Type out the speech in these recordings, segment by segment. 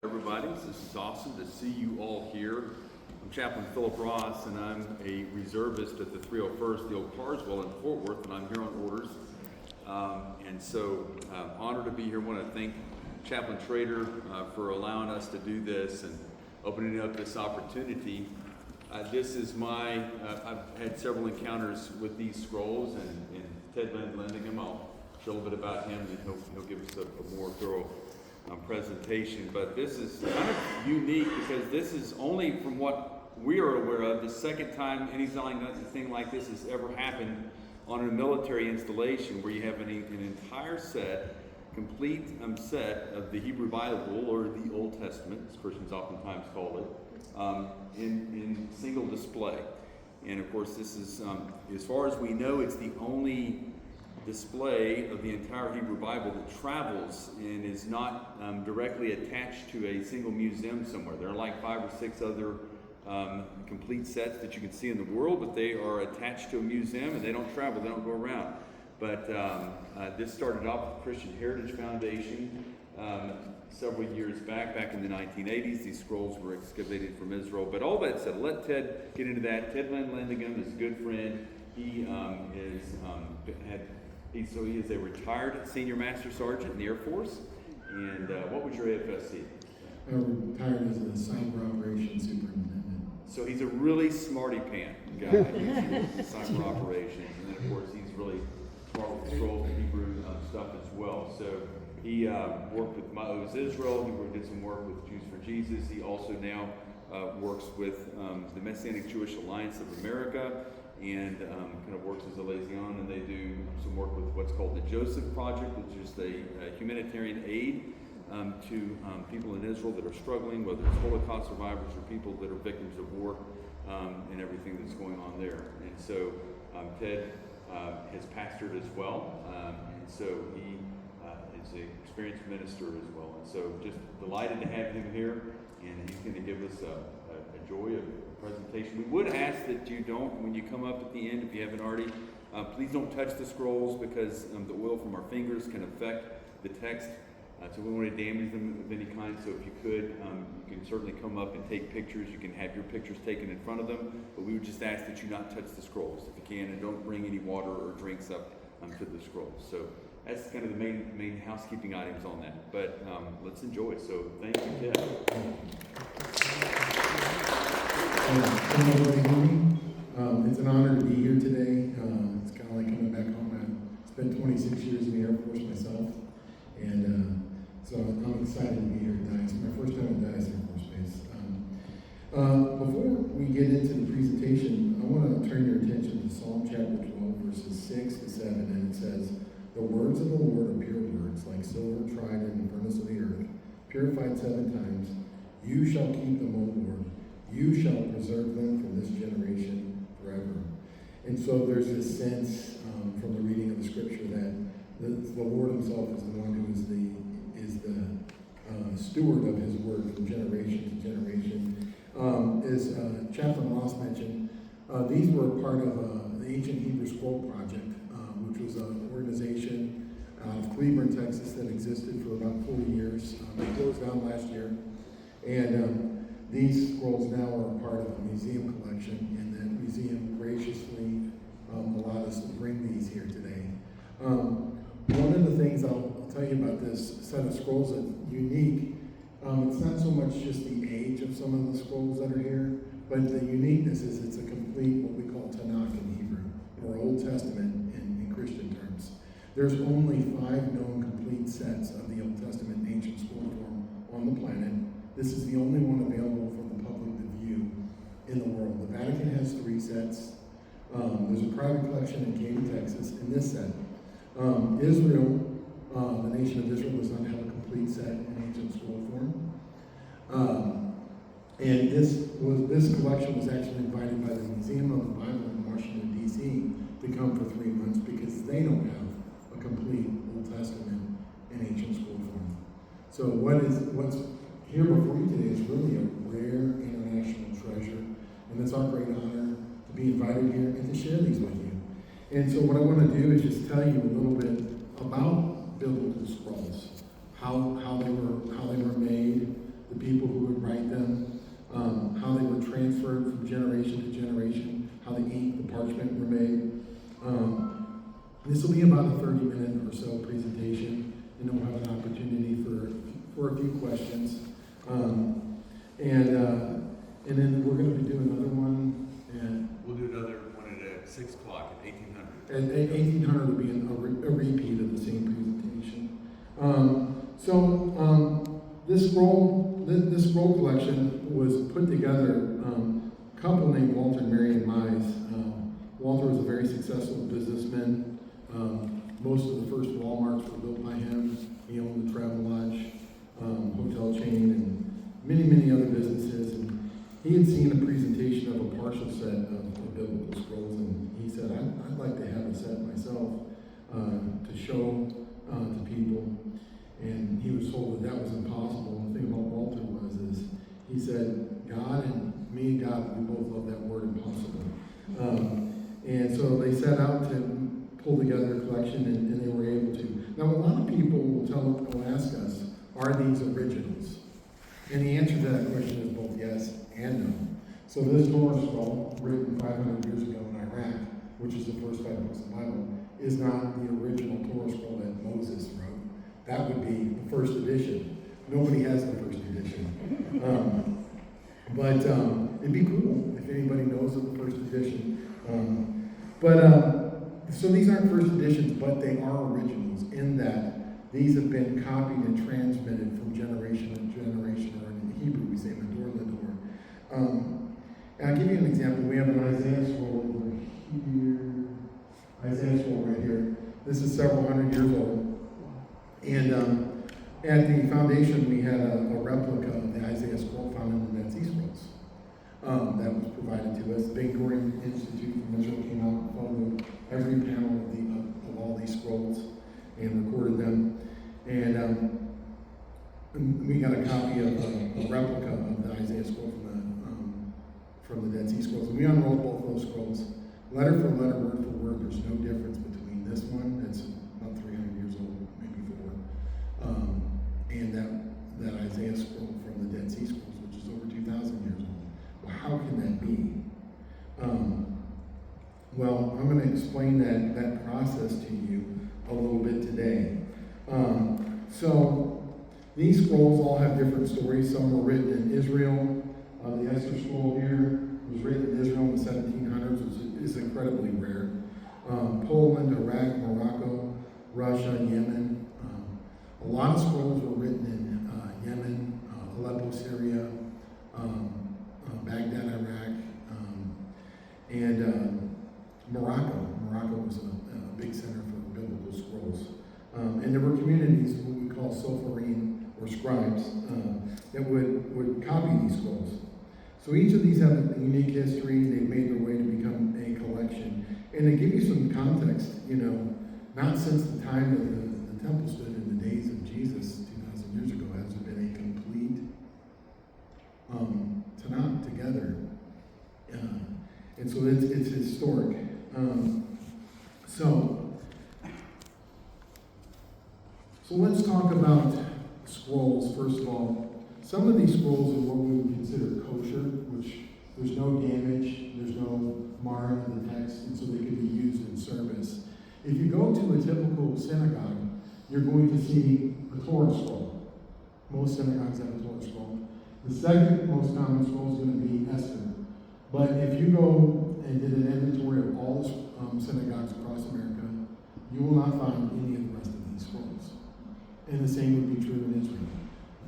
Everybody, this is awesome to see you all here. I'm Chaplain Philip Ross, and I'm a reservist at the 301st, the old Carswell in Fort Worth, and I'm here on orders. I'm honored to be here. I want to thank Chaplain Trader for allowing us to do this and opening up this opportunity. This is I've had several encounters with these scrolls, and Ted lending them. I'll share a little bit about him, and he'll give us a more thorough presentation. But this is kind of unique because this is only, from what we are aware of, the second time anything like this has ever happened on a military installation, where you have an entire complete set of the Hebrew Bible, or the Old Testament, as Christians oftentimes call it, in single display. And of course, this is, as far as we know, it's the only display of the entire Hebrew Bible that travels and is not directly attached to a single museum somewhere. There are like 5 or 6 other complete sets that you can see in the world, but they are attached to a museum and they don't travel, they don't go around. But this started off with the Christian Heritage Foundation several years back in the 1980s. These scrolls were excavated from Israel. But all that said, I'll let Ted get into that. Ted Landingham is a good friend. He he is a retired senior master sergeant in the Air Force. And what was your AFSC? I retired as a cyber operations superintendent. So he's a really smarty pant guy. He's cyber operations, and then of course he's really smart with scrolls and Hebrew stuff as well. So he worked with Ma'oz Israel. He did some work with Jews for Jesus. He also now works with the Messianic Jewish Alliance of America, and kind of works as a liaison, and they do some work with what's called the Joseph Project, which is a humanitarian aid to people in Israel that are struggling, whether it's Holocaust survivors or people that are victims of war, and everything that's going on there. And so Ted has pastored as well, and so he is an experienced minister as well. And so just delighted to have him here, and he's going to give us a joy of presentation. We would ask that you don't, when you come up at the end, if you haven't already, please don't touch the scrolls, because the oil from our fingers can affect the text. So we don't want to damage them of any kind. So if you could, you can certainly come up and take pictures. You can have your pictures taken in front of them, but we would just ask that you not touch the scrolls if you can, and don't bring any water or drinks up to the scrolls. So that's kind of the main housekeeping items on that. But let's enjoy it. So thank you, Ted. It's an honor to be here today. It's kind of like coming back home. I spent 26 years in the Air Force myself, and so I'm excited to be here at Dyess. My first time at Dyess Air Force Base. Before we get into the presentation, I want to turn your attention to Psalm chapter 12, verses 6 to 7, and it says, "The words of the Lord are pure words, like silver tried in the furnace of the earth, purified 7 times. You shall keep them, O Lord. You shall preserve them from this generation forever." And so there's this sense from the reading of the scripture that the Lord himself is the one who is the steward of his word from generation to generation. As Chaplain Ross mentioned, these were part of the Ancient Hebrew Scroll Project, which was an organization out of Cleveland, Texas, that existed for about 40 years. It closed down last year. And these scrolls now are a part of a museum collection, and the museum graciously allowed us to bring these here today. One of the things I'll tell you about this set of scrolls that's unique, it's not so much just the age of some of the scrolls that are here, but the uniqueness is it's a complete, what we call Tanakh in Hebrew, or Old Testament in Christian terms. There's only 5 known complete sets of the Old Testament ancient scroll form on the planet. This is the only one available for the public to view in the world. The Vatican has 3 sets. There's a private collection in Katy, Texas, in this set. Israel, the nation of Israel, does not have a complete set in ancient scroll form. And this collection was actually invited by the Museum of the Bible in Washington, D.C. to come for 3 months, because they don't have a complete Old Testament in ancient scroll form. So what's here before you today is really a rare international treasure, and it's our great honor to be invited here and to share these with you. And so what I want to do is just tell you a little bit about biblical scrolls, how they were made, the parchment were made. This will be about a 30-minute or so presentation, and we'll have an opportunity for a few questions. And then we're going to be doing another one We'll do another one at 6 o'clock at 1800. at 1800 will be a repeat of the same presentation. This scroll collection was put together. A couple named Walter and Marion Mize. Walter was a very successful businessman. Most of the first Walmarts were built by him. He owned the Travel Lodge hotel chain and many, many other businesses. And he had seen a presentation of a partial set of biblical scrolls, and he said, I'd like to have a set myself to show to people. And he was told that was impossible. And the thing about Walter is he said, God and me and God, we both love that word, impossible. And so they set out to pull together a collection, and they were able to. Now, a lot of people will ask us, are these originals? And the answer to that question is both yes and no. So this Torah scroll, written 500 years ago in Iraq, which is the first 5 books of the Bible, is not the original Torah scroll that Moses wrote. That would be the first edition. Nobody has the first edition. But it'd be cool if anybody knows of the first edition. So these aren't first editions, but they are originals in that these have been copied and transmitted from generation to generation, or in Hebrew we say Medor Lador. And I'll give you an example. We have an Isaiah scroll over here. Isaiah scroll right here. This is several hundred years old. And at the foundation, we had a replica of the Isaiah scroll found in the Dead Sea Scrolls that was provided to us. The Ben Gurion Institute from Israel came out and followed every panel of all these scrolls and recorded them. And we got a copy of a replica of the Isaiah scroll from the Dead Sea Scrolls. And we unrolled both those scrolls, letter for letter, word for word. There's no difference between this one that's about 300 years old, maybe 4, and that Isaiah scroll from the Dead Sea Scrolls, which is over 2,000 years old. Well, how can that be? Well, I'm going to explain that process to you a little bit today. So these scrolls all have different stories. Some were written in Israel. The Esther scroll here was written in Israel in the 1700s, which is incredibly rare. Poland, Iraq, Morocco, Russia, Yemen. A lot of scrolls were written in Yemen, Aleppo, Syria, Baghdad, Iraq, and Morocco. Morocco was a big center for biblical scrolls. And there were communities, what we call Sopharim, or scribes, that would copy these scrolls. So each of these have a unique history. They've made their way to become a collection. And to give you some context, not since the time that the temple stood in the days of Jesus 2,000 years ago has there been a complete Tanakh together. And so it's historic. So let's talk about scrolls. First of all, some of these scrolls are what we would consider kosher, which there's no damage, there's no marring of the text, and so they can be used in service. If you go to a typical synagogue, you're going to see a Torah scroll. Most synagogues have a Torah scroll. The second most common scroll is going to be Esther. But if you go and did an inventory of all the synagogues across America, you will not find any of the rest of these scrolls. And the same would be true in Israel.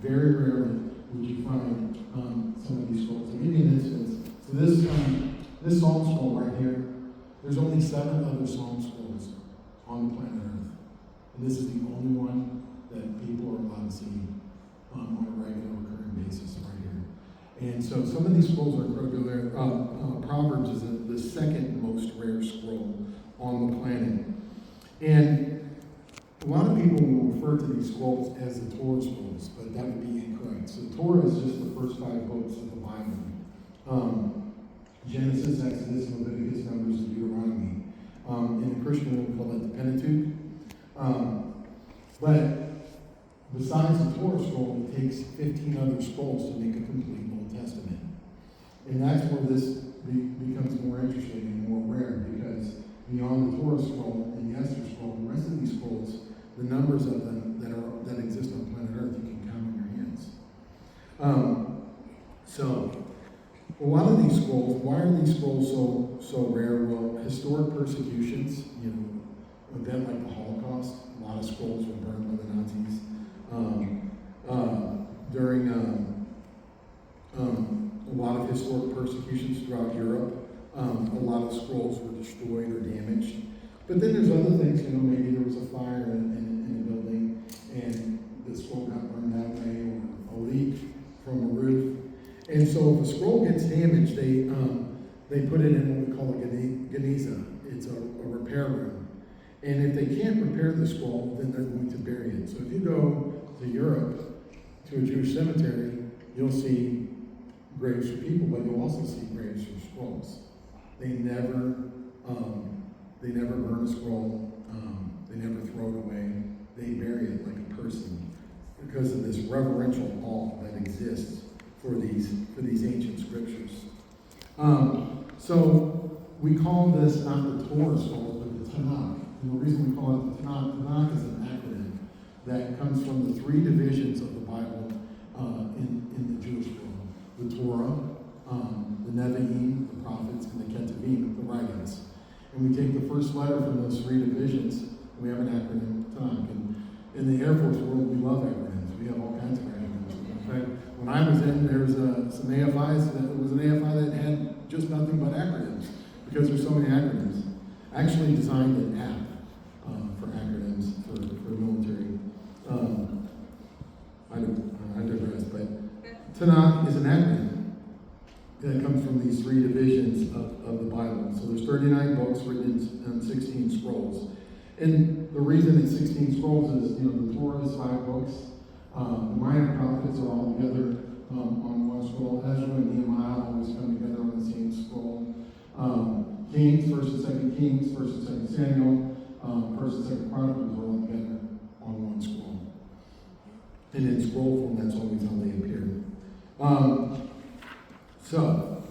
Very rarely would you find some of these scrolls. I'll give you an instance. So this Psalm scroll right here, there's only 7 other Psalm scrolls on the planet Earth. And this is the only one that people are allowed to see on a regular recurring basis right here. And so some of these scrolls are incredibly rare. Proverbs is the second most rare scroll on the planet. And a lot of people will refer to these scrolls as the Torah scrolls, but that would be incorrect. So the Torah is just the first 5 books of the Bible. Genesis, Exodus, Leviticus, Numbers, and Deuteronomy. In the Christian, we call it the Pentateuch. But besides the Torah scroll, it takes 15 other scrolls to make a complete Old Testament. And that's where this becomes more interesting and more rare because beyond the Torah scroll and the Esther scroll, the rest of these scrolls, the numbers of them that exist on planet Earth, you can count on your hands. So a lot of these scrolls, why are these scrolls so rare? Well, historic persecutions, an event like the Holocaust, a lot of scrolls were burned by the Nazis. During a lot of historic persecutions throughout Europe, a lot of scrolls were destroyed or damaged. But then there's other things, maybe there was a fire in a building and the scroll got burned that way, or a leak from a roof. And so if a scroll gets damaged, they put it in what we call a geniza. It's a repair room. And if they can't repair the scroll, then they're going to bury it. So if you go to Europe, to a Jewish cemetery, you'll see graves for people, but you'll also see graves for scrolls. They never burn a scroll. They never throw it away. They bury it like a person because of this reverential awe that exists for these ancient scriptures. So we call this not the Torah scrolls, but the Tanakh. And the reason we call it the Tanakh is an acronym that comes from the three divisions of the Bible in the Jewish world: the Torah, the Nevi'im, the prophets, and the Ketuvim, the writings. And we take the first letter from those three divisions, and we have an acronym, Tanakh. And in the Air Force world, we love acronyms. We have all kinds of acronyms. In fact, when I was in, there was some AFIs. There was an AFI that had just nothing but acronyms because there's so many acronyms. I actually designed an app for acronyms for military. I digress, but Tanakh is an acronym that comes from these three divisions of the Bible. So there's 39 books written in 16 scrolls. And the reason it's 16 scrolls is, the Torah is 5 books. The minor prophets are all together on one scroll. Ezra and Nehemiah always come together on the same scroll. Kings, 1st and 2nd Kings, 1st and 2nd Samuel, 1st and 2nd Chronicles are all together on one scroll. And in scroll form, that's always how they appear. So,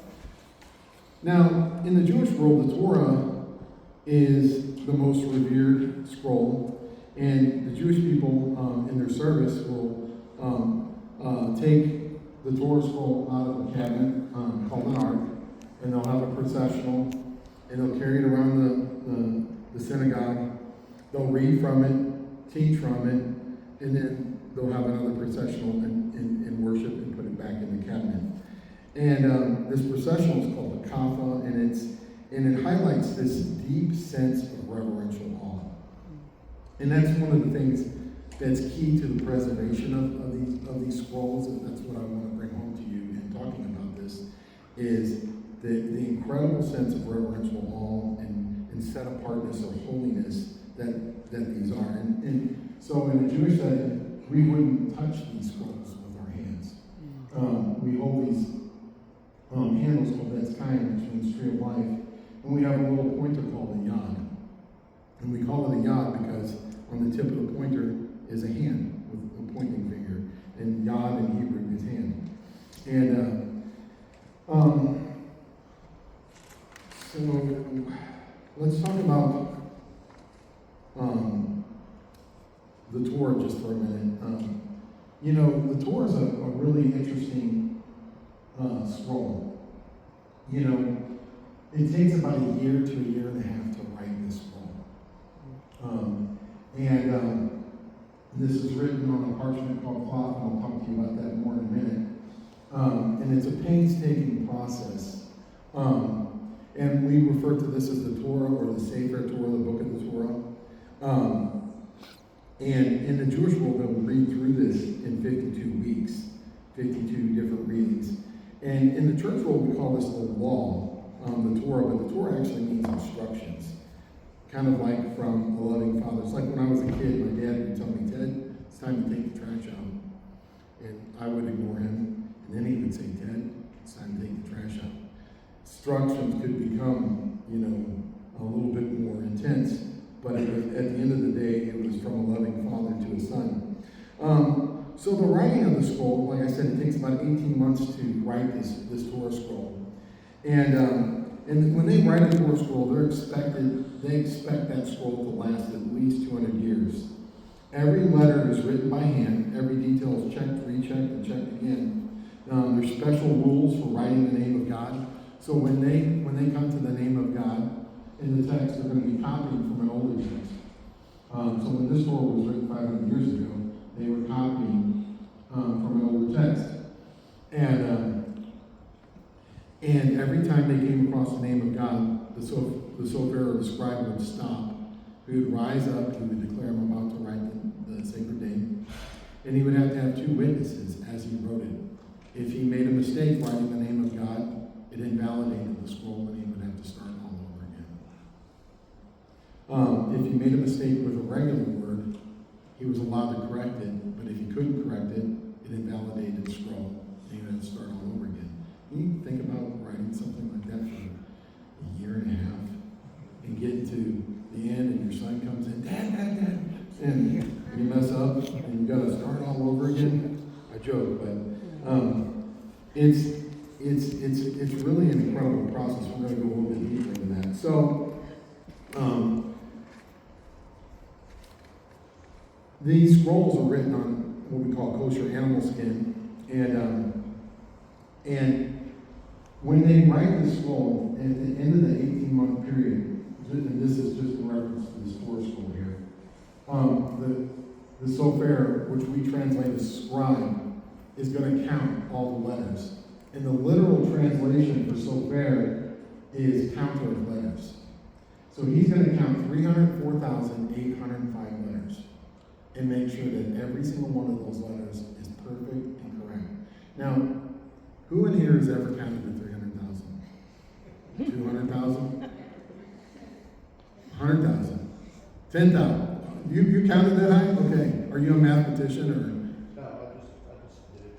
now, in the Jewish world, the Torah is the most revered scroll, and the Jewish people in their service will take the Torah scroll out of a cabinet called an ark, and they'll have a processional, and they'll carry it around the synagogue. They'll read from it, teach from it, and then they'll have another processional and worship and put it back in the cabinet. And this processional is called the Kapha, and it highlights this deep sense of reverential awe. And that's one of the things that's key to the preservation of these scrolls, and that's what I want to bring home to you in talking about this, is the incredible sense of reverential awe and set apartness or holiness that these are. And so in a Jewish setting, we wouldn't touch these scrolls with our hands. We hold these handles called Betzkayim, which means tree of life, and we have a little pointer called a yad. And we call it a yad because on the tip of the pointer is a hand with a pointing finger, and yad in Hebrew is hand. And so let's talk about the Torah just for a minute. The Torah is a really interesting scroll. It takes about a year to a year and a half to write this scroll. And this is written on a parchment called cloth, and I'll talk to you about that more in a minute. And it's a painstaking process. And we refer to this as the Torah or the Sefer Torah, the book of the Torah. And in the Jewish world, they'll read through this in 52 weeks, 52 different readings. And in the church world, we call this the law, the Torah, but the Torah actually means instructions. Kind of like from a loving father. It's like when I was a kid, my dad would tell me, Ted, it's time to take the trash out. And I would ignore him. And then he would say, Ted, it's time to take the trash out. Instructions could become, a little bit more intense, but at the end of the day, it was from a loving father to a son. So the writing of the scroll, like I said, it takes about 18 months to write this Torah scroll. And when they write a Torah scroll, they expect that scroll to last at least 200 years. Every letter is written by hand. Every detail is checked, rechecked, and checked again. There's special rules for writing the name of God. So when they come to the name of God in the text, they're going to be copying from an older text. So when this scroll was written 500 years ago, they were copying from an older text. And every time they came across the name of God, the sofer or the scribe would stop. He would rise up, he would declare, I'm about to write the sacred name. And he would have to have two witnesses as he wrote it. If he made a mistake writing the name of God, it invalidated the scroll and he would have to start all over again. If he made a mistake with a regular word, he was allowed to correct it, but if he couldn't correct it, it invalidated the scroll and he would have to start all over again. You think about writing something like that for a year and a half and get to the end and your son comes in, Dad, and you mess up and you got to start all over again. I joke, but it's really an incredible process. We're going to go a little bit deeper into that. So these scrolls are written on what we call kosher animal skin, and when they write the scroll, at the end of the 18-month period, and this is just in reference to this Torah scroll here, the sofer, which we translate as scribe, is going to count all the letters. And the literal translation for sofer is counter of letters. So he's going to count 304,805 letters and make sure that every single one of those letters is perfect and correct. Now, who in here has ever counted to 300,000? 200,000? 100,000? 10,000? You counted that high? Okay. Are you a mathematician or? No, I just did it.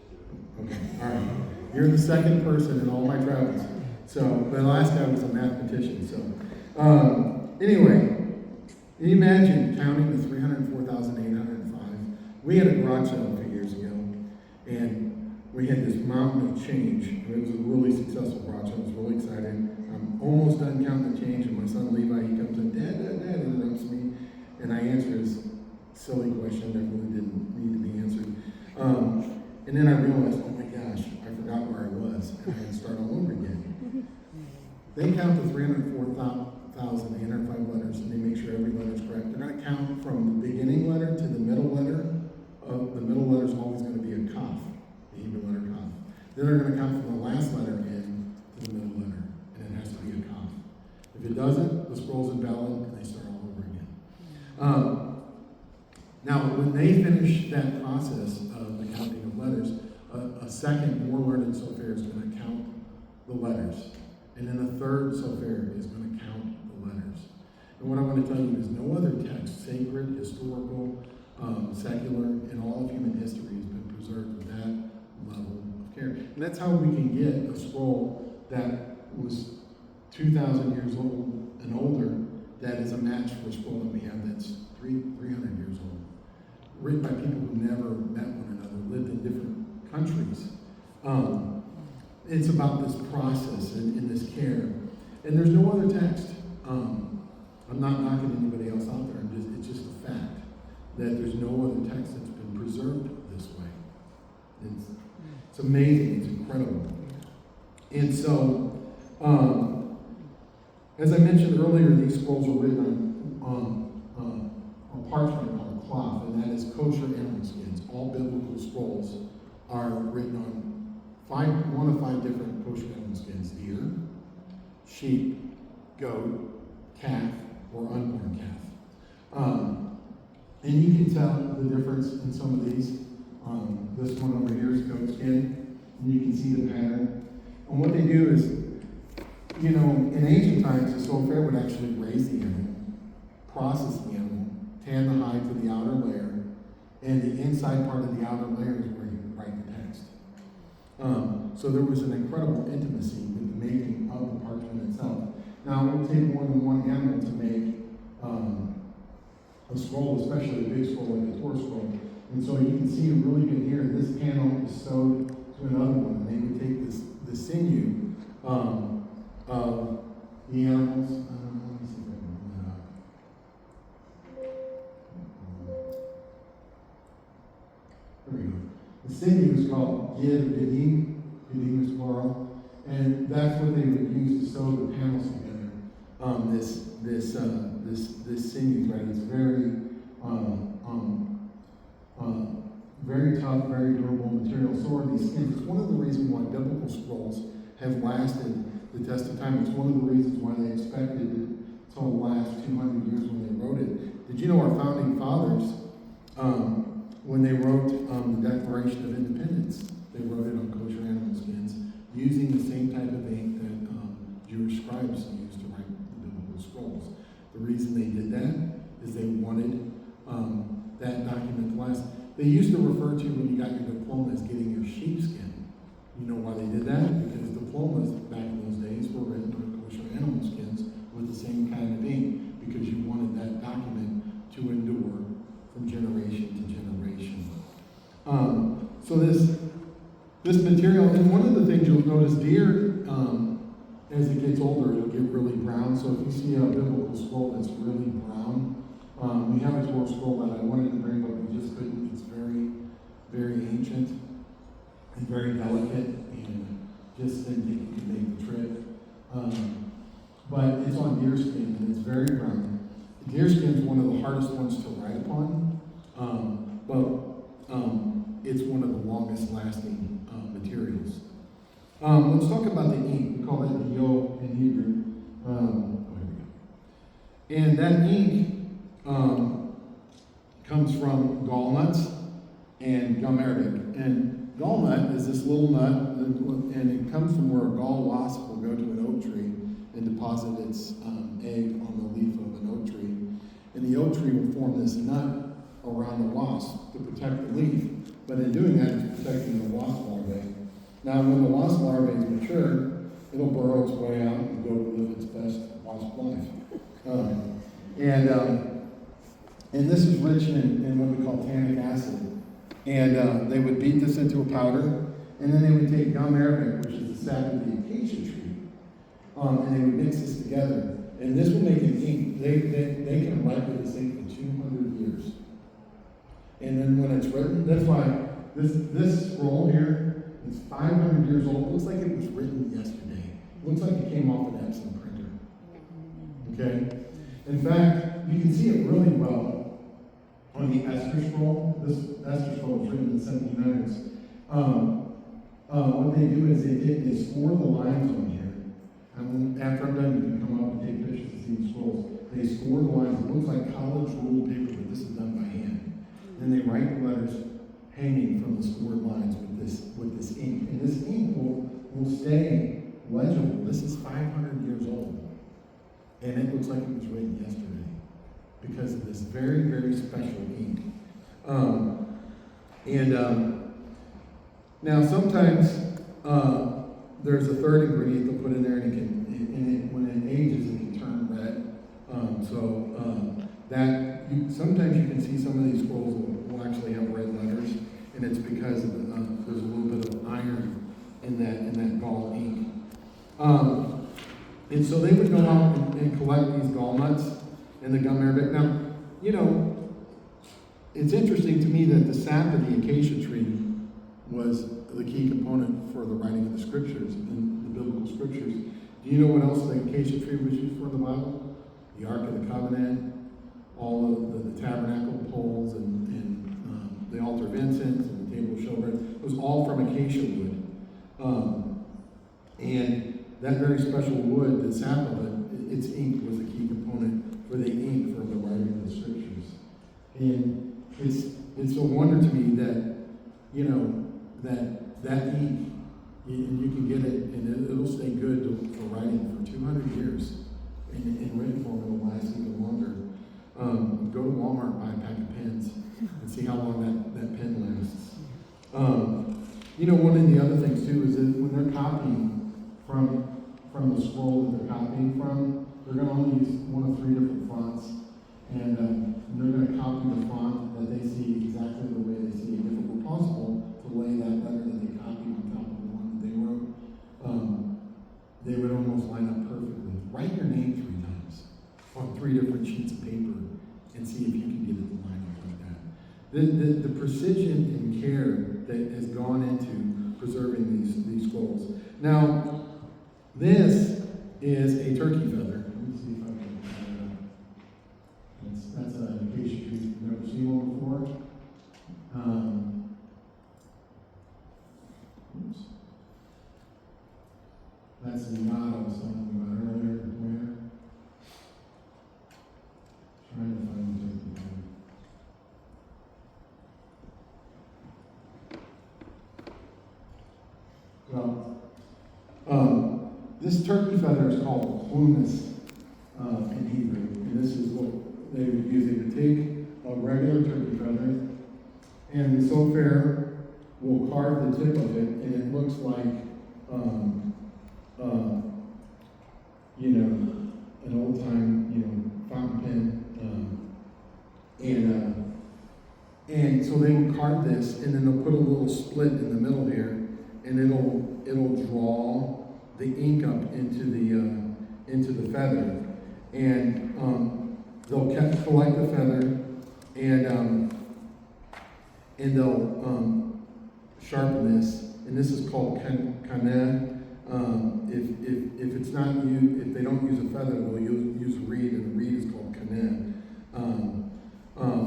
Okay. All right. You're the second person in all my travels. So the last guy was a mathematician. So anyway, can you imagine counting the 304,805? We had a garage sale a few years ago, and we had this mountain of change. It was a really successful garage sale. I was really excited. I'm almost done counting the change, and my son Levi, he comes in, Dad, interrupts me, and I answer his silly question that really didn't need to be answered. And then I realized, oh my gosh, I forgot where I was, and I had to start all over again. They count the 304,805 letters, and they make sure every letter is correct. They're going to count from the beginning letter to the middle letter. The middle letter is always going to be a kaf, the Hebrew letter kaf. Then they're going to count from the last letter in to the middle letter, and it has to be a kaf. If it doesn't, the scroll's invalid, and they start all over again. Now, when they finish that process of the counting of letters, a second, more learned sofer is going to count the letters. And then a third sofer is going to count the letters. And what I want to tell you is no other text, sacred, historical, secular, in all of human history has been preserved with that level of care. And that's how we can get a scroll that was 2,000 years old and older that is a match for a scroll that we have that's 300 years old. Written by people who never met one another, lived in different countries. It's about this process and this care. And there's no other text. I'm not knocking anybody else out there. It's just a fact that there's no other text that's been preserved this way. It's amazing. It's incredible. And so, as I mentioned earlier, these scrolls were written on parchment called cloth, and that is kosher animal skins. All biblical scrolls are written on one of five different kosher animal skins: deer, sheep, goat, calf, or unborn calf. And you can tell the difference in some of these. This one over here is goat skin, and you can see the pattern. And what they do is, in ancient times, the sofer would actually raise the animal, process the animal, tan the hide to the outer layer, and the inside part of the outer layer is where you would write the text. So there was an incredible intimacy with the making of the parchment itself. Now, it would take more than one animal to make a scroll, especially a big scroll like the Torah scroll. And so you can see really good here, this panel is sewed to another one, and they would take this sinew Gid, Gidim. Gidim is plural. And that's what they would use to sew the panels together. This sinew thread is very tough, very durable material. So are these skins. It's one of the reasons why biblical scrolls have lasted the test of time. It's one of the reasons why they expected it to last 200 years when they wrote it. Did you know our founding fathers, when they wrote the Declaration of Independence, they wrote it on kosher animal skins using the same type of ink that Jewish scribes used to write the biblical scrolls. The reason they did that is they wanted that document to last. They used to refer to when you got your diploma as getting your sheepskin. You know why they did that? Because diplomas back in those days were written on kosher animal skins with the same kind of ink, because you wanted that document to endure from generation to generation. So this material, and one of the things you'll notice, deer, as it gets older, it'll get really brown. So if you see a biblical scroll that's really brown, we have a Torah scroll that I wanted to bring, but we just couldn't. It's very, very ancient and very delicate, and just didn't think you could make the trip. But it's on deer skin, and it's very brown. The deer skin is one of the hardest ones to write upon, but it's one of the longest lasting materials. Let's talk about the ink. We call that the yo in Hebrew. And that ink comes from gall nuts and gum arabic. And gall nut is this little nut, and it comes from where a gall wasp will go to an oak tree and deposit its egg on the leaf of an oak tree. And the oak tree will form this nut around the wasp to protect the leaf. But in doing that, it's protecting the wasp larvae. Now, when the wasp larvae is mature, it'll burrow its way out and go live its best wasp life. And this is rich in what we call tannic acid. And they would beat this into a powder, and then they would take gum arabic, which is the sap of the acacia tree, and they would mix this together. And this will make an ink. They can write with this ink for 200 years. And then when it's written, that's why this scroll here is 500 years old. It looks like it was written yesterday. It looks like it came off an Epson printer. Okay? In fact, you can see it really well on the Esther scroll. This Esther scroll was written in the 1700s. What they do is they score the lines on here. And after I'm done, you can come up and take pictures and see the scrolls. They score the lines. It looks like college ruled paper, but this is done by hand. Then they write the letters hanging from the scored lines with this ink. And this ink will stay legible. This is 500 years old. And it looks like it was written yesterday because of this very, very special ink. Now sometimes there's a third ingredient they'll put in there, and when it ages, it can turn red. Sometimes you can see some of these scrolls will actually have red letters, and it's because there's a little bit of iron in that gall ink. And so they would go out and collect these gall nuts and the gum arabic. Now, you know, it's interesting to me that the sap of the acacia tree was the key component for the writing of the scriptures, in the biblical scriptures. Do you know what else the acacia tree was used for in the Bible? The Ark of the Covenant, all of the tabernacle poles, and the altar of incense, and the table of showbread. It was all from acacia wood. And that very special wood, the sap of it, its ink was a key component for the ink for the writing of the scriptures. And it's a wonder to me that, you know, that ink, and you can get it, and it'll stay good for writing for 200 years. In written form, it'll last even longer. Go to Walmart, buy a pack of pens, and see how long that pen lasts. You know, one of the other things too is that when they're copying from the scroll that they're copying from, they're going to only use one of three different fonts, and they're going to copy the font that they see exactly the way they see it. If it were possible to lay that letter that they copied on top of the one that they wrote, they would almost line up perfectly. Write your name 3 times on 3 different sheets of paper and see if you can get it to line up like that. The precision and care that has gone into preserving these scrolls. Now, this is a turkey feather. Let me see if I can. That's in case you've never seen one before. Oops. That's the knot I was talking about earlier. Where? Trying to find the turkey feather. Well, this turkey feather is called plumis in Hebrew, and this is what they would use. They would take a regular turkey feather, and the sofer will carve the tip of it, and it looks like, an old time, fountain pen, and so they will carve this, and then they'll put a little split in the middle here, and it'll draw the ink up into the feather, and they'll collect the feather, and they'll sharpen this, and this is called kaneh. If it's not if they don't use a feather, they'll use a reed, and the reed is called kaneh.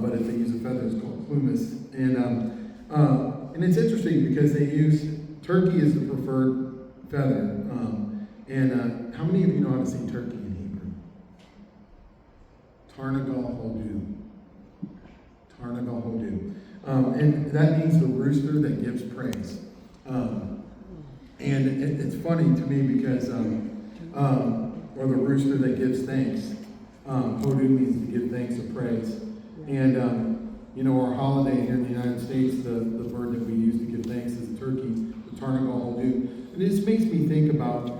But if they use a feather, it's called plumis. And it's interesting because they use turkey as the preferred feather. How many of you know how to say turkey in Hebrew? Tarnagal Hodu. Tarnagal Hodu. And that means the rooster that gives praise. And it's funny to me because, or the rooster that gives thanks. Hodu means to give thanks or praise. And, our holiday here in the United States, the bird that we use to give thanks is the turkey, the Tarnagal Hodu. And this makes me think about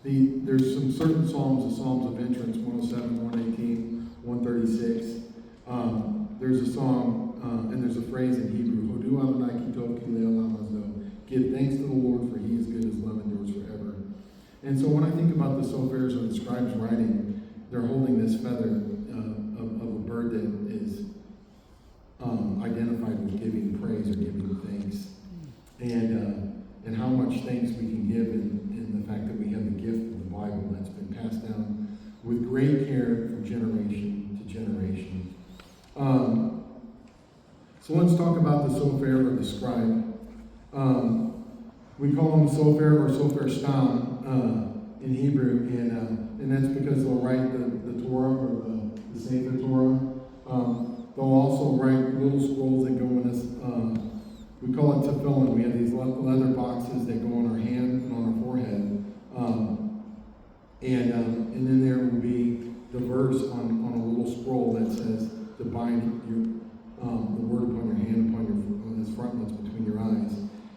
there's some certain psalms, the Psalms of Entrance, 107, 118, 136. There's a song, and there's a phrase in Hebrew, Hodu Adonai Kitov Kilei Olam Hazo. Give thanks to the Lord, for he is good, his love endures forever. And so when I think about the sofars or the scribes writing, they're holding this feather of a bird that is identified with giving praise or giving thanks. And how much thanks we can give in the fact that we have the gift of the Bible that's been passed down with great care from generation to generation. So let's talk about the sofer or the scribe. We call them sofer or sofer stam in Hebrew, and that's because they'll write the Torah or the Sefer Torah. They'll also write little scrolls that go in this. We call it tefillin. We have these leather boxes that go on our hand and on our forehead, and then there will be the verse on a little scroll that says to bind the word upon your hand, on this frontlets between your eyes.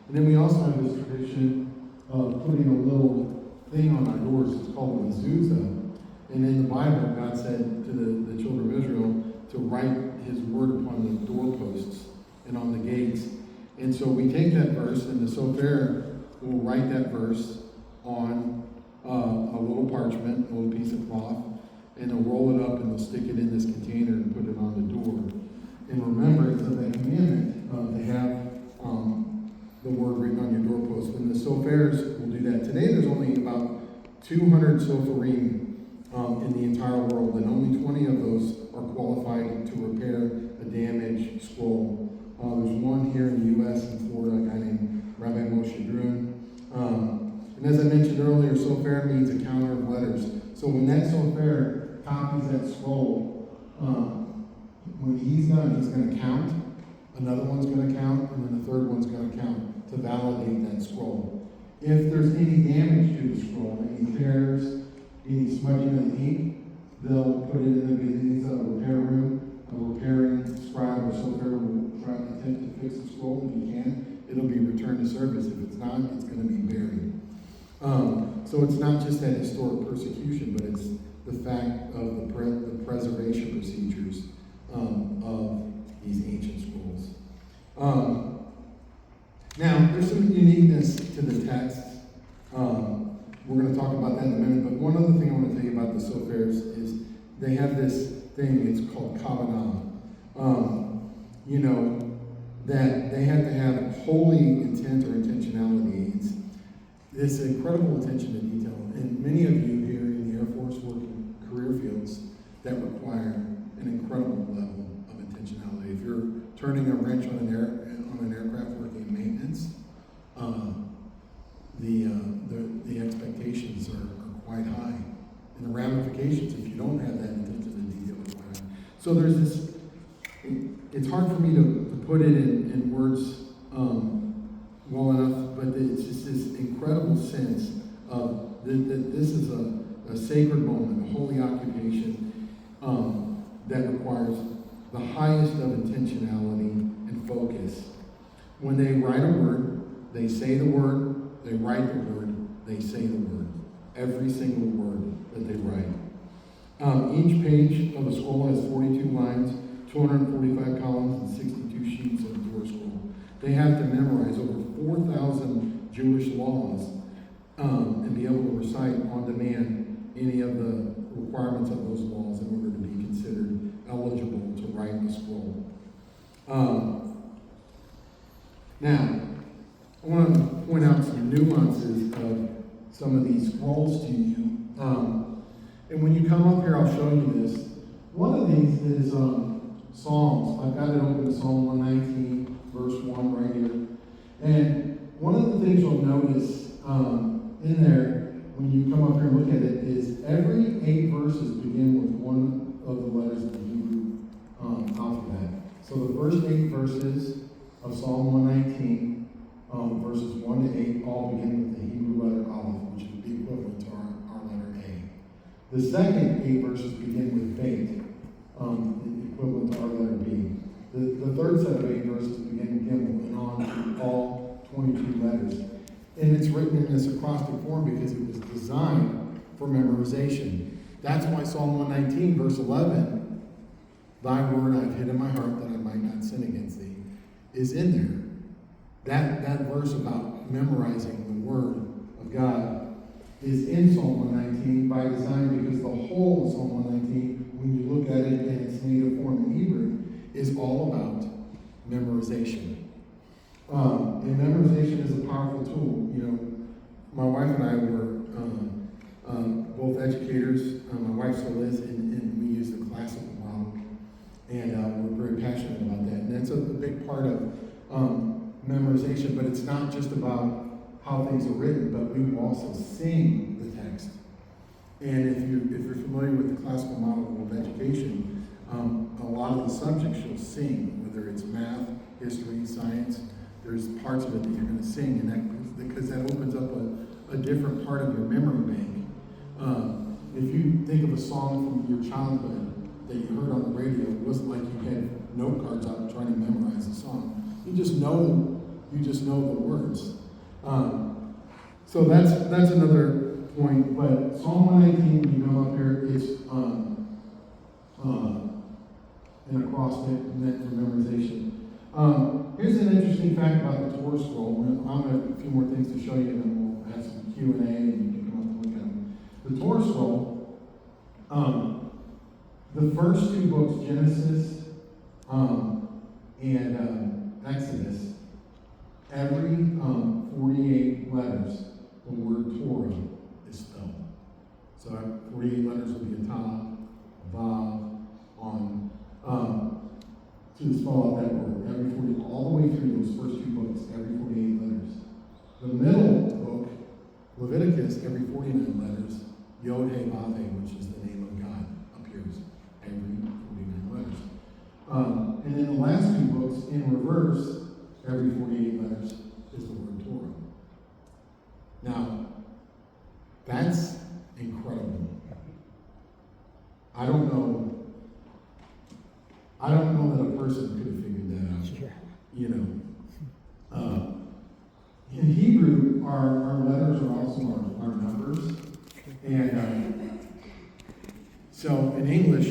And then we also have this tradition of putting a little thing on our doors. It's called a mezuzah. And in the Bible, God said to the children of Israel to write his word upon the doorposts and on the gates. And so we take that verse, and the sofer will write that verse on a little parchment, a little piece of cloth, and they'll roll it up and they'll stick it in this container and put it on the door. And remember, it's a commandment to have the word written on your doorpost. And the sofars will do that. Today there's only about 200 sofarim in the entire world, and only 20 of those are qualified to repair a damaged scroll. There's one here in the U.S. in Florida, a guy named Rabbi Moshe Drun. And as I mentioned earlier, sofer means a counter of letters. So when that sofer copies that scroll, when he's done, he's going to count. Another one's going to count, and then the third one's going to count to validate that scroll. If there's any damage to the scroll, any tears, any smudging of the ink, they'll put it in a repair room. A repairing scribe or sofer will try to attempt to fix the scroll. If he can, it'll be returned to service. If it's not, it's going to be buried. So it's not just that historic persecution, but it's the fact of the preservation procedures of these ancient scrolls. Now, there's some uniqueness to the text. We're going to talk about that in a minute, but one other thing I want to tell you about the sofars is they have this thing, it's called kavanah. that they had to have holy intent or intentionality. It's this incredible attention to detail. And many of you here in the Air Force work in career fields that require an incredible level of intentionality. If you're turning a wrench on an aircraft working in maintenance, the expectations are quite high. And the ramifications, if you don't have that attention to detail, are quite high. So there's this, it's hard for me to put it in words well enough, but it's just this incredible sense of that this is a sacred moment, a holy occupation that requires the highest of intentionality and focus. When they write a word, they say the word, they write the word, they say the word. Every single word that they write. Each page of a scroll has 42 lines, 245 columns, and 62 sheets of the Torah scroll. They have to memorize over 4,000 Jewish laws and be able to recite on demand any of the requirements of those laws in order to be considered eligible to write the scroll. Now, I want to point out some nuances of some of these scrolls to you. And when you come up here, I'll show you this. One of these is Psalms. I've got it open to Psalm 119, verse 1 right here. And one of the things you'll notice in there, when you come up here and look at it, is every 8 verses begin with one of the letters of the Hebrew alphabet. So the first 8 verses of Psalm 119, verses 1 to 8, all begin with the Hebrew letter Aleph, which is the equivalent to our letter A. The second 8 verses begin with Beit, equivalent to our letter B. The third set of 8 verses begin with Gimel, and on to all 22 letters. And it's written in this acrostic form because it was designed for memorization. That's why Psalm 119, verse 11, "Thy word I've hid in my heart that I might not sin against thee," is in there. That verse about memorizing the word of God is in Psalm 119 by design, because the whole of Psalm 119, when you look at it in its native form in Hebrew, is all about memorization. And memorization is a powerful tool. You know, my wife and I were both educators. My wife still is, and we use the classical model. And we're very passionate about that. And that's a big part of memorization, but it's not just about how things are written, but we will also sing the text. And if you're familiar with the classical model of education, a lot of the subjects you'll sing, whether it's math, history, science, there's parts of it that you're going to sing, and that because that opens up a different part of your memory bank. If you think of a song from your childhood that you heard on the radio, it wasn't like you had note cards out trying to memorize the song. You just know the words. So that's another point. But Psalm 119, when you come up here, is an acrostic meant for memorization. Here's an interesting fact about the Torah scroll. I'm going to have a few more things to show you, and then we'll have some Q&A, and you can come up and look at them. The Torah scroll, the first 2 books, Genesis and Exodus, every 48 letters, the word Torah is spelled. So 48 letters will be a Tav, Vav, on, to spell out that word. Every 40, all the way through those first 2 books, every 48 letters. The middle book, Leviticus, every 49 letters, Yod He Vav He, which is the name of God, appears every 49 letters. And then the last 2 books, in reverse, every 48 letters is the word Torah. Now, that's incredible. I don't know that a person could have figured that out. Sure. You know. In Hebrew, our letters are also our numbers. And so in English,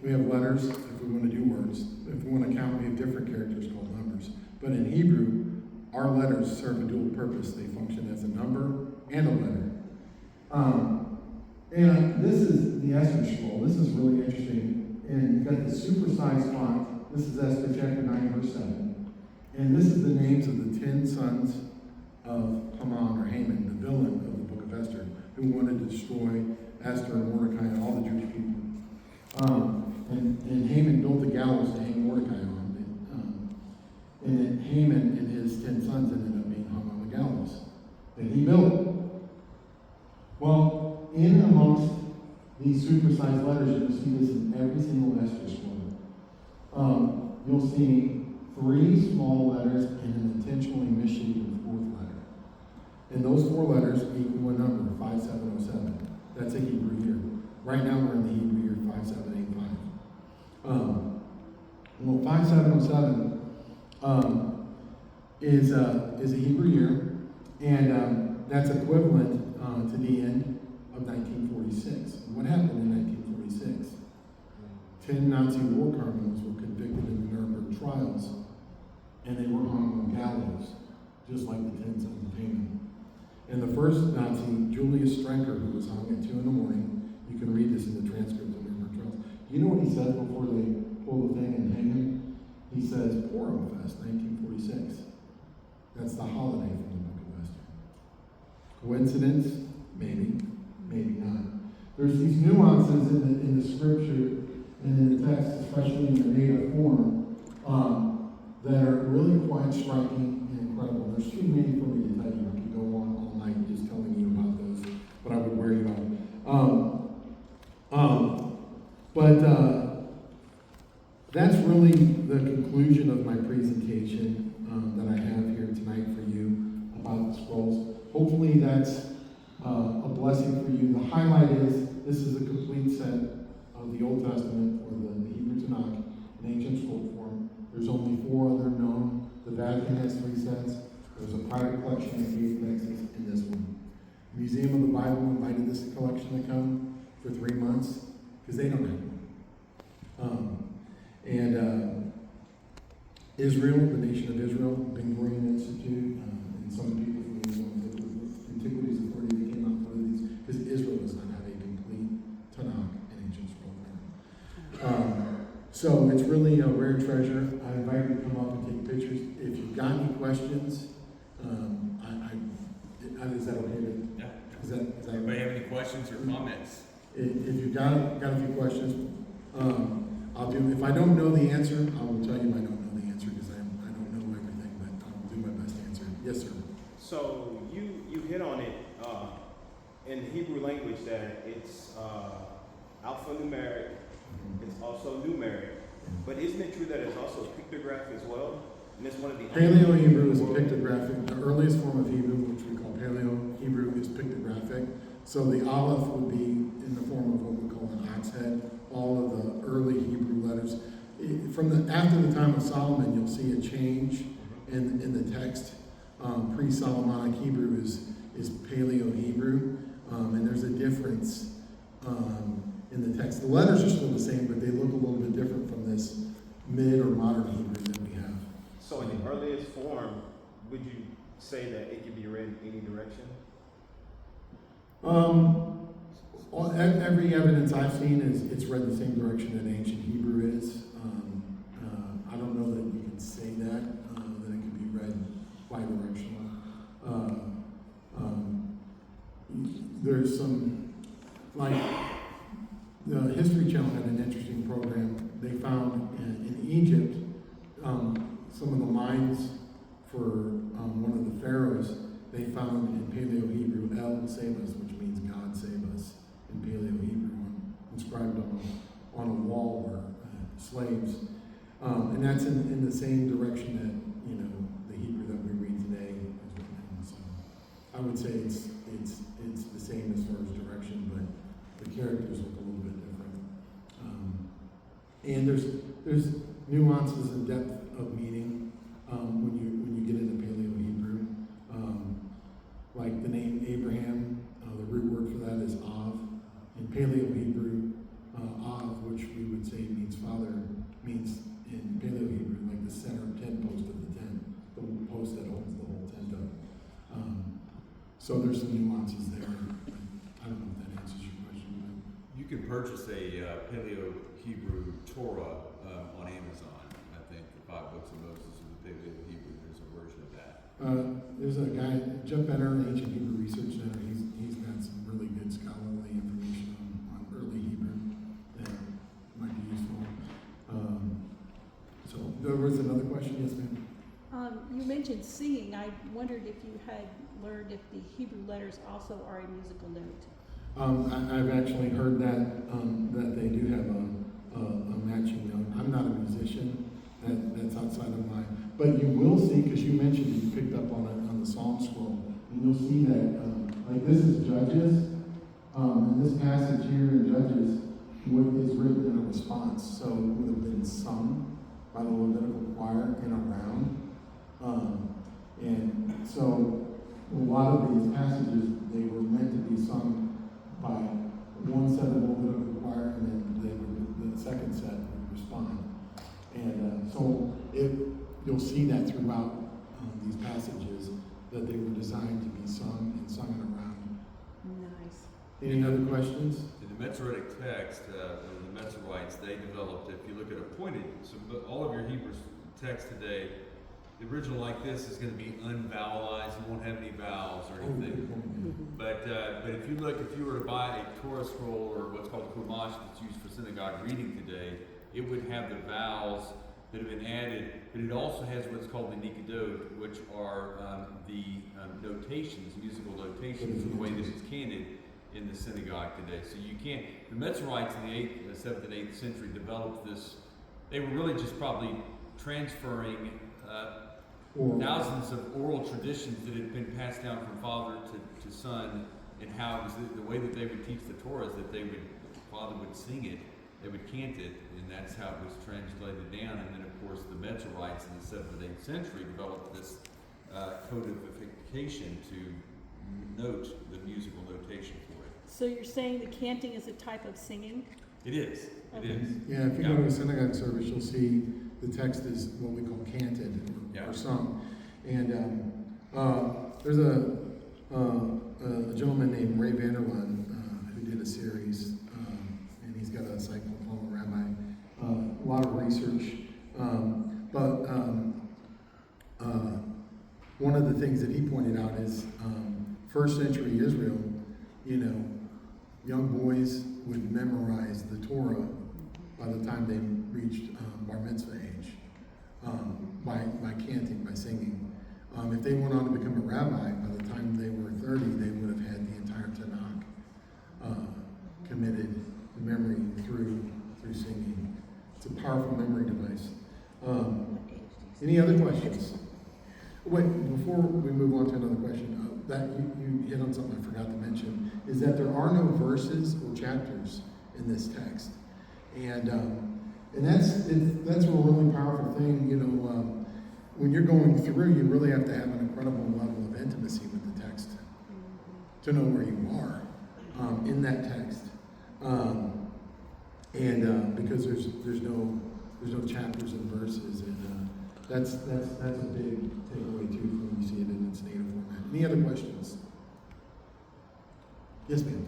we have letters if we want to do words. If we want to count, we have different characters called numbers. But in Hebrew, our letters serve a dual purpose. They function as a number and a letter. And this is the Esther scroll. This is really interesting. And you've got the supersized font. This is Esther chapter 9, verse 7. And this is the names of the 10 sons of Haman or Haman, the villain of the book of Esther, who wanted to destroy Esther and Mordecai and all the Jewish people. And Haman built a gallows to hang Mordecai on. And then Haman and his 10 sons ended up being hung on the gallows that he built. Well, in amongst these supersized letters, you'll see this in every single Esther scroll. You'll see 3 small letters and an intentionally misshapen 4th letter. And those 4 letters equal a number, 5707. That's a Hebrew year. Right now we're in the Hebrew year 5785. Well, 5707 is a Hebrew year, and that's equivalent to the end of 1946. What happened in 1946? 10 Nazi war criminals were convicted in the Nuremberg trials, and they were hung on gallows, just like the 10 sons of Haman. And the first Nazi, Julius Strenker, who was hung at 2 in the morning, you can read this in the transcript of the Nuremberg trials. Do you know what he says before they pull the thing and hang him? He says, Purim Fest, 1946. That's the holiday from the book of Esther. Coincidence? Maybe. Maybe not. There's these nuances in the scripture and in the text, especially in the native form, that are really quite striking and incredible. There's too many for me to tell you. I could go on all night just telling you about those, but I would wear you out. That's really the conclusion of my presentation that I have here tonight for you about the scrolls. Hopefully that's a blessing for you. The highlight is this is a complete set of the Old Testament or the Hebrew Tanakh in ancient scroll form. There's only 4 other known. The Vatican has 3 sets. There's a private collection in Cave, Texas, and this one. The Museum of the Bible invited this collection to come for 3 months because they don't have one. Israel, the nation of Israel, Ben Gurion Institute, and some people from the Antiquities Authority that came out with these, because Israel does not have a complete Tanakh and ancient scroll form. So it's really a rare treasure. I invite you to come up and take pictures. If you've got any questions, is that okay? Yeah. Is that Anybody have any questions or comments? If you've got a few questions, I'll do. If I don't know the answer, I will tell you I don't know the answer because I don't know everything, but I'll do my best to answer it. Yes, sir. So you hit on it in the Hebrew language that it's alphanumeric, it's also numeric. But isn't it true that it's also pictograph as well? And it's one of the Paleo-Hebrew is pictographic. The earliest form of Hebrew, which we call Paleo-Hebrew, is pictographic. So the Aleph would be in the form of what we call an ox head. All of the early Hebrew letters. After the time of Solomon, you'll see a change in the text. Pre-Solomonic Hebrew is Paleo-Hebrew, and there's a difference in the text. The letters are still the same, but they look a little bit different from this mid or modern Hebrew that we have. So in the earliest form, would you say that it could be read in any direction? Every evidence I've seen is it's read the same direction that ancient Hebrew is. I don't know that you can say that it can be read bi-directional. There's some, like, the History Channel had an interesting program. They found in Egypt some of the lines for one of the pharaohs. They found in Paleo-Hebrew El Save Us, which means God save us, in Paleo-Hebrew, inscribed on a wall where slaves, and that's in the same direction that the Hebrew that we read today is written. So I would say it's the same as far as direction, but the characters look a little bit different. And there's nuances and depth of meaning when you get into Paleo-Hebrew. Like the name Abraham, the root word for that is Av. In Paleo-Hebrew, Av, which we would say means father, means in Paleo-Hebrew like the center tent post of the tent, the post that holds the whole tent up. So there's some nuances there. I don't know if that answers your question. But You can purchase a Paleo-Hebrew Torah on Amazon. I think the 5 books of Moses or the Big Hebrew, there's a version of that. There's a guy, Jeff Benner, Ancient Hebrew Research Center. He's got some really good scholarly information on early Hebrew that might be useful. So there was another question. Yes, ma'am. You mentioned singing. I wondered if you had learned if the Hebrew letters also are a musical note. I've actually heard that they do have a matching note. I'm not a musician. That's outside of mine. But you will see, because you mentioned you picked up on the Psalm scroll, and you'll see that like this is Judges, and this passage here in Judges is written in a response, so it would have been sung by the Levitical choir in a round. And so a lot of these passages, they were meant to be sung by one set of the Levitical choir, and then the second set would respond. And so you'll see that throughout these passages that they were designed to be sung and sung in a round. Nice. Any other questions? In the Masoretic text, the Masoretes, they developed, if you look at appointed, so all of your Hebrew text today, the original like this is going to be unvowelized. You won't have any vowels or anything. But if you were to buy a Torah scroll or what's called a Chumash that's used for synagogue reading today, it would have the vowels that have been added, but it also has what's called the Nikadot, which are the notations, musical notations, of the way that it's canted in the synagogue today. So you can't. The Masoretes in the 7th and 8th century developed this. They were really just probably transferring thousands of oral traditions that had been passed down from father to son, and how it was the way that they would teach the Torah is that father would sing it, they would cant it, and that's how it was translated down. And then, of course, the Masoretes in the 7th and 8th century developed this codification to note the musical notation for it. So you're saying the canting is a type of singing? It is. It is. Yeah, if you go to a synagogue service, you'll see the text is what we call canted or sung. And there's a gentleman named Ray Vanderlaan who did a series, and he's got a site called Poem Rabbi. A lot of research. But one of the things that he pointed out is first century Israel, young boys would memorize the Torah by the time they reached bar mitzvah age, by canting, by singing. If they went on to become a rabbi, by the time they were 30, they would have had the entire Tanakh committed to memory through singing. It's a powerful memory device. Any other questions? Wait, before we move on to another question, that you hit on something I forgot to mention, is that there are no verses or chapters in this text. And that's a really powerful thing, when you're going through, you really have to have an incredible level of intimacy with the text to know where you are in that text. Because there's no chapters and verses, and that's a big takeaway too when you see it in its native format. Any other questions? Yes, ma'am.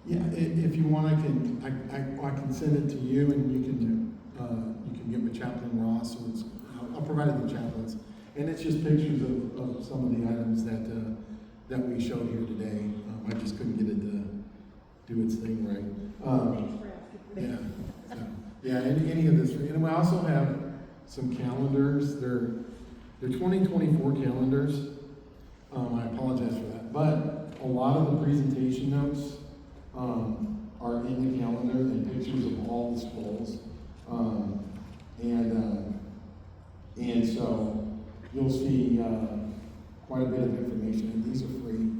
Yeah, if you want, I can send it to you, and you can get with Chaplain Ross. So I'll provide it to chaplains, and it's just pictures of some of the items that we showed here today. I just couldn't get it to do its thing right. Any of this. And we also have some calendars. They're 2024 calendars. I apologize for that, but a lot of the presentation notes are in the calendar, and pictures of all the scrolls, and so you'll see quite a bit of information. And these are free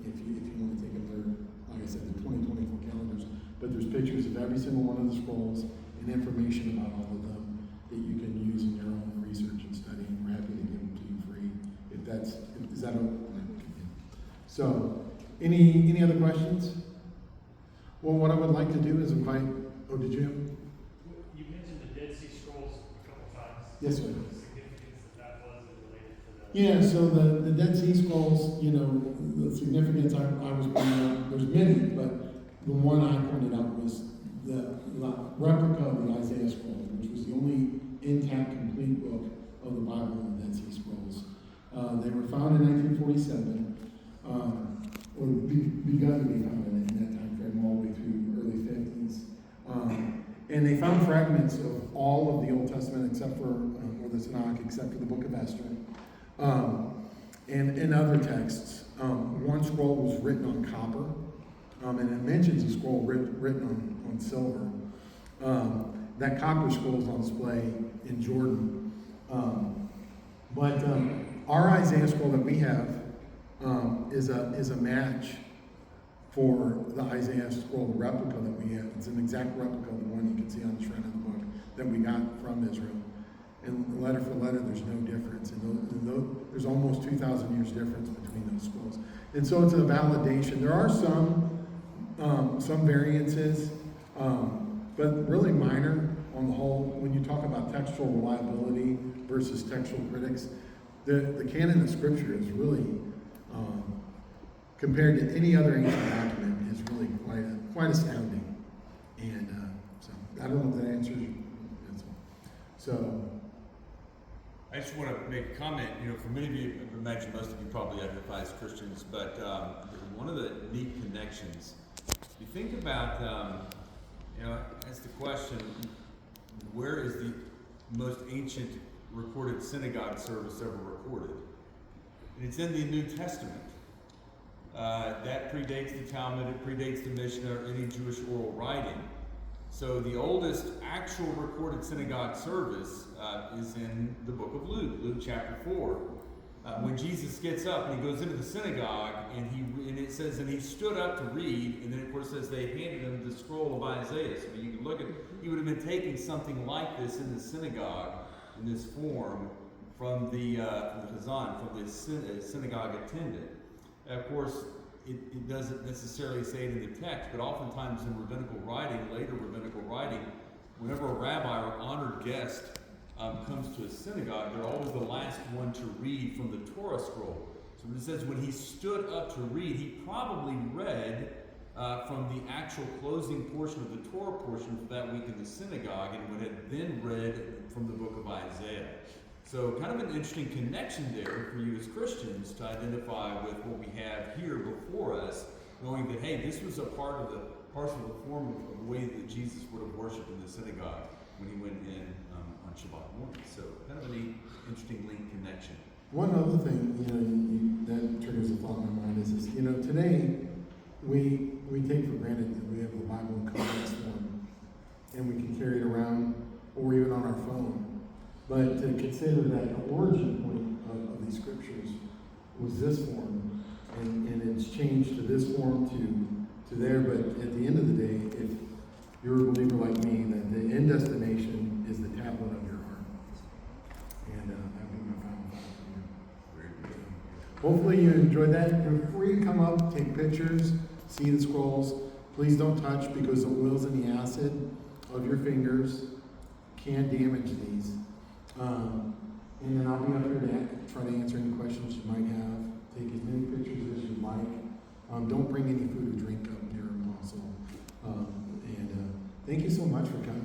if you want to take them. They're, like I said, they're 2024 calendars, but there's pictures of every single one of the scrolls and information about all of them that you can use in your own research and study. And we're happy to give them to you free is that okay? So, any other questions? Well, what I would like to do is invite. Oh, did you? You mentioned the Dead Sea Scrolls a couple times. Yes, sir. The significance that was related to the. Yeah. So the Dead Sea Scrolls, the significance I was pointing out. There's many, but the one I pointed out was the replica of the Isaiah Scroll, which was the only intact, complete book of the Bible and the Dead Sea Scrolls. They were found in 1947, or begun to be found in that time frame, all the way through early 50s. And they found fragments of all of the Old Testament except for, or the Tanakh, except for the book of Esther, and other texts. One scroll was written on copper, and it mentions a scroll written on silver. That copper scroll is on display in Jordan. But our Isaiah scroll that we have is a match for the Isaiah scroll replica that we have. It's an exact replica of the one you can see on the shred of the book that we got from Israel. And letter for letter, there's no difference. There's almost 2,000 years difference between those scrolls. And so it's a validation. There are some variances, but really minor on the whole. When you talk about textual reliability versus textual critics, the canon of Scripture is really, compared to any other ancient document, is really quite astounding. And so I don't know if that answers you. So. I just want to make a comment. For many of you, I imagine most of you probably identify as Christians, but one of the neat connections, you think about, ask the question, where is the most ancient recorded synagogue service ever recorded? And it's in the New Testament. That predates the Talmud, it predates the Mishnah, or any Jewish oral writing. So the oldest actual recorded synagogue service is in the book of Luke, Luke chapter 4. When Jesus gets up and he goes into the synagogue, and it says, and he stood up to read, and then of course it says they handed him the scroll of Isaiah. So you can look at, he would have been taking something like this in the synagogue, in this form, from the Chazan, from the synagogue attendant. Of course, it doesn't necessarily say it in the text, but oftentimes in rabbinical writing, later rabbinical writing, whenever a rabbi or honored guest comes to a synagogue, they're always the last one to read from the Torah scroll. So when it says when he stood up to read, he probably read from the actual closing portion of the Torah portion for that week in the synagogue, and would have then read from the book of Isaiah. So kind of an interesting connection there for you as Christians to identify with what we have here before us, knowing that, hey, this was a part of the form of the way that Jesus would have worshipped in the synagogue when he went in on Shabbat morning. So kind of an interesting link connection. One other thing, that triggers a thought in my mind is today we take for granted that we have the Bible in context form, and we can carry it around, or even on our phone. But to consider that the origin point of these scriptures was this form, and it's changed to this form to there. But at the end of the day, if you're a believer like me, that the end destination is the tablet of your heart. And that would be my final thought for you. Hopefully you enjoyed that. Before you come up, take pictures, see the scrolls. Please don't touch, because the oils and the acid of your fingers can damage these. And then I'll be up here to try to answer any questions you might have. Take as many pictures as you like. Don't bring any food or drink up here if possible. And thank you so much for coming.